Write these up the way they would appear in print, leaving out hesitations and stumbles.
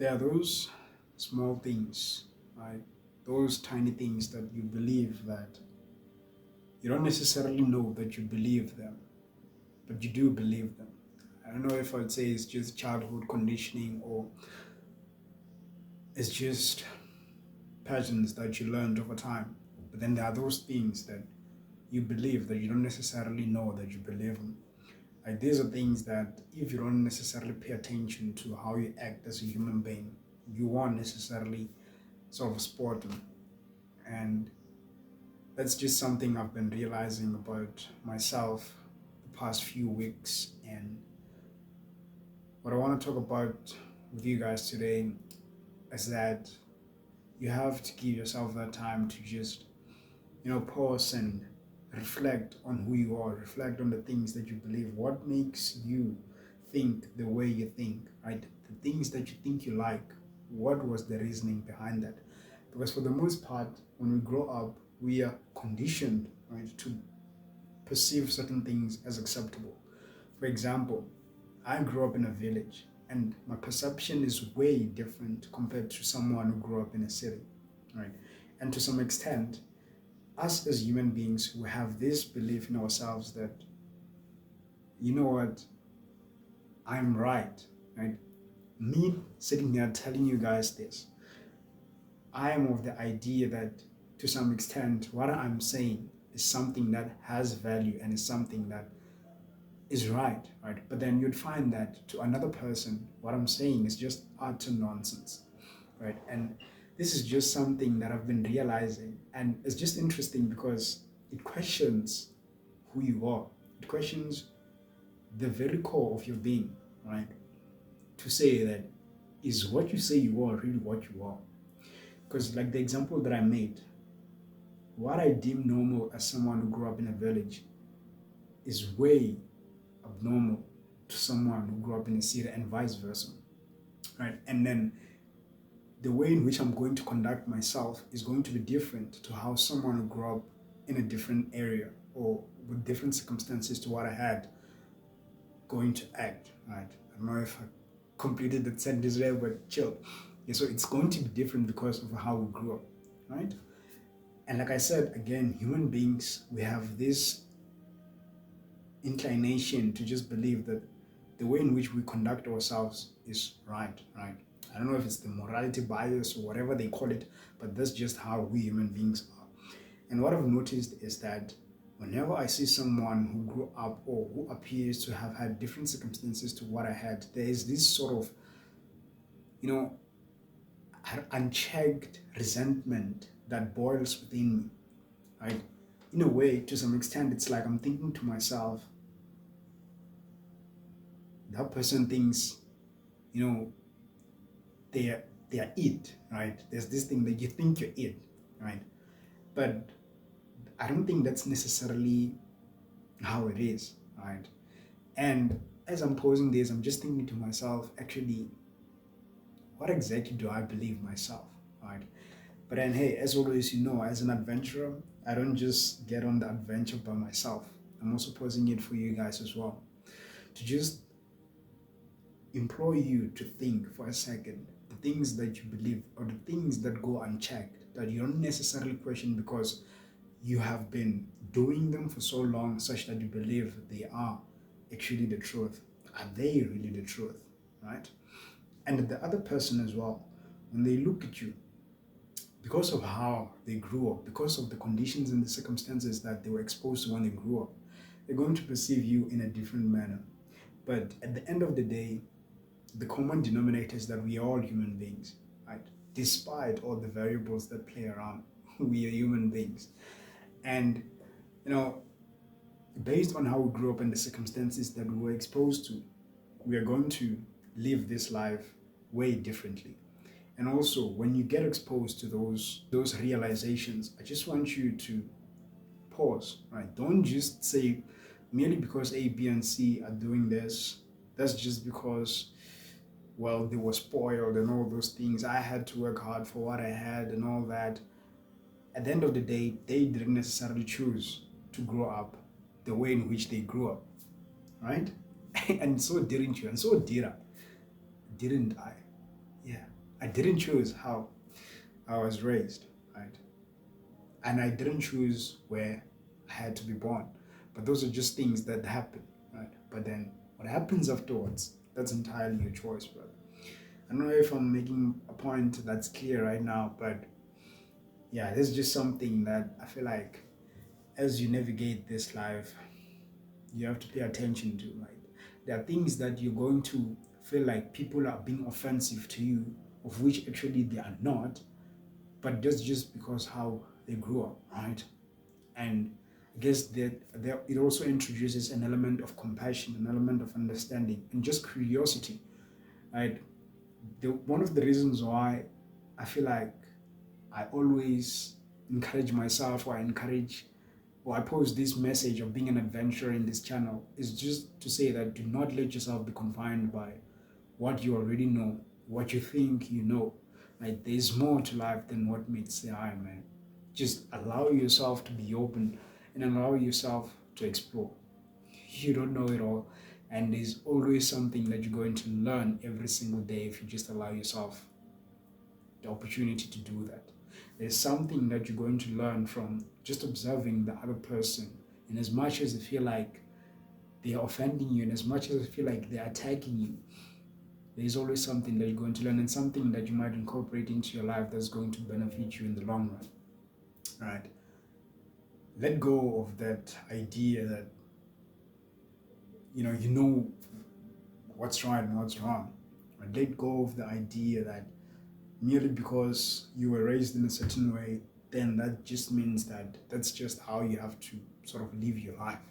There are those small things, right? Those tiny things that you believe that you don't necessarily know that you believe them, but you do believe them. I don't know if I'd say it's just childhood conditioning or it's just patterns that you learned over time. But then there are those things that you believe that you don't necessarily know that you believe them. Like these are things that if you don't necessarily pay attention to how you act as a human being, you won't necessarily sort of spot them. And that's just something I've been realizing about myself the past few weeks. And what I want to talk about with you guys today is that you have to give yourself that time to just, pause and reflect on who you are, reflect on the things that you believe, what makes you think the way you think, right? The things that you think you like, what was the reasoning behind that? Because for the most part, when we grow up, we are conditioned, right, to perceive certain things as acceptable. For example, I grew up in a village and my perception is way different compared to someone who grew up in a city, right? And to some extent, us as human beings, we have this belief in ourselves that, you know what, I'm right, right? Me sitting here telling you guys this, I am of the idea that to some extent, what I'm saying is something that has value and is something that is right, right? But then you'd find that to another person, what I'm saying is just utter nonsense, right? And this is just something that I've been realizing, and it's just interesting because it questions who you are. It questions the very core of your being, right? To say that is what you say you are really what you are? Because, like the example that I made, what I deem normal as someone who grew up in a village is way abnormal to someone who grew up in a city, and vice versa, right? And then the way in which I'm going to conduct myself is going to be different to how someone who grew up in a different area or with different circumstances to what I had going to act, right? I don't know if I completed that sentence there, but chill. Yeah, so it's going to be different because of how we grew up, right? And like I said, again, human beings, we have this inclination to just believe that the way in which we conduct ourselves is right, right? I don't know if it's the morality bias or whatever they call it, but that's just how we human beings are. And what I've noticed is that whenever I see someone who grew up or who appears to have had different circumstances to what I had, there is this sort of, you know, unchecked resentment that boils within me, right? In a way, to some extent, it's like I'm thinking to myself, that person thinks, you know, they are it, right? There's this thing that you think you're it, right? But I don't think that's necessarily how it is, right? And as I'm posing this, I'm just thinking to myself, actually, what exactly do I believe myself, right? But then, hey, as always, as an adventurer, I don't just get on the adventure by myself. I'm also posing it for you guys as well, to just implore you to think for a second the things that you believe or the things that go unchecked, that you don't necessarily question because you have been doing them for so long such that you believe they are actually the truth. Are they really the truth, right? And the other person as well, when they look at you, because of how they grew up, because of the conditions and the circumstances that they were exposed to when they grew up, they're going to perceive you in a different manner. But at the end of the day, the common denominator is that we are all human beings, right? Despite all the variables that play around, we are human beings. And, you know, based on how we grew up and the circumstances that we were exposed to, we are going to live this life way differently. And also, when you get exposed to those realizations, I just want you to pause, right? Don't just say, merely because A, B, and C are doing this, that's just because, well, they were spoiled and all those things. I had to work hard for what I had and all that. At the end of the day, they didn't necessarily choose to grow up the way in which they grew up, right? And so didn't you, and so did I. Didn't I? Yeah. I didn't choose how I was raised, right? And I didn't choose where I had to be born. But those are just things that happen, right? But then what happens afterwards, that's entirely your choice, brother. I don't know if I'm making a point that's clear right now, but yeah, this is just something that I feel like as you navigate this life, you have to pay attention to, right? There are things that you're going to feel like people are being offensive to you, of which actually they are not, but just because how they grew up, right? And I guess that it also introduces an element of compassion, an element of understanding, and just curiosity, right? One of the reasons why I feel like I always encourage myself, or I post this message of being an adventurer in this channel is just to say that do not let yourself be confined by what you already know, what you think you know. Like there's more to life than what meets the eye, man. Just allow yourself to be open and allow yourself to explore. You don't know it all, and there's always something that you're going to learn every single day if you just allow yourself the opportunity to do that. There's something that you're going to learn from just observing the other person. And as much as they feel like they are offending you, and as much as they feel like they're attacking you, there's always something that you're going to learn and something that you might incorporate into your life that's going to benefit you in the long run. Right? Let go of that idea that you know what's right and what's wrong. Right? Let go of the idea that merely because you were raised in a certain way, then that just means that that's just how you have to sort of live your life,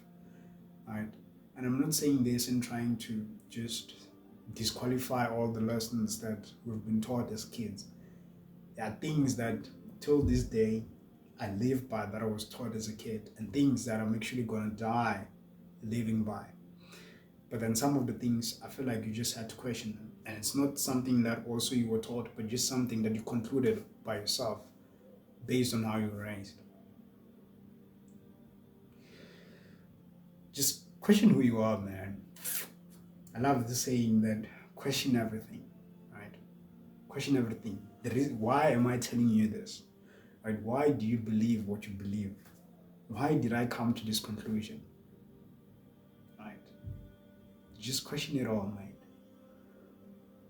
right? And I'm not saying this in trying to just disqualify all the lessons that we've been taught as kids. There are things that till this day I live by, that I was taught as a kid, and things that I'm actually gonna die living by. But then some of the things I feel like you just had to question them. And it's not something that also you were taught, but just something that you concluded by yourself based on how you were raised. Just question who you are, man. I love the saying that question everything, right? Question everything. Why am I telling you this? Right? Why do you believe what you believe? Why did I come to this conclusion? Right? Just question it all, mate.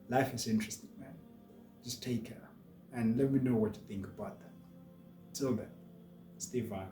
Life is interesting, man. Just take care and let me know what you think about that. Till then, stay fine.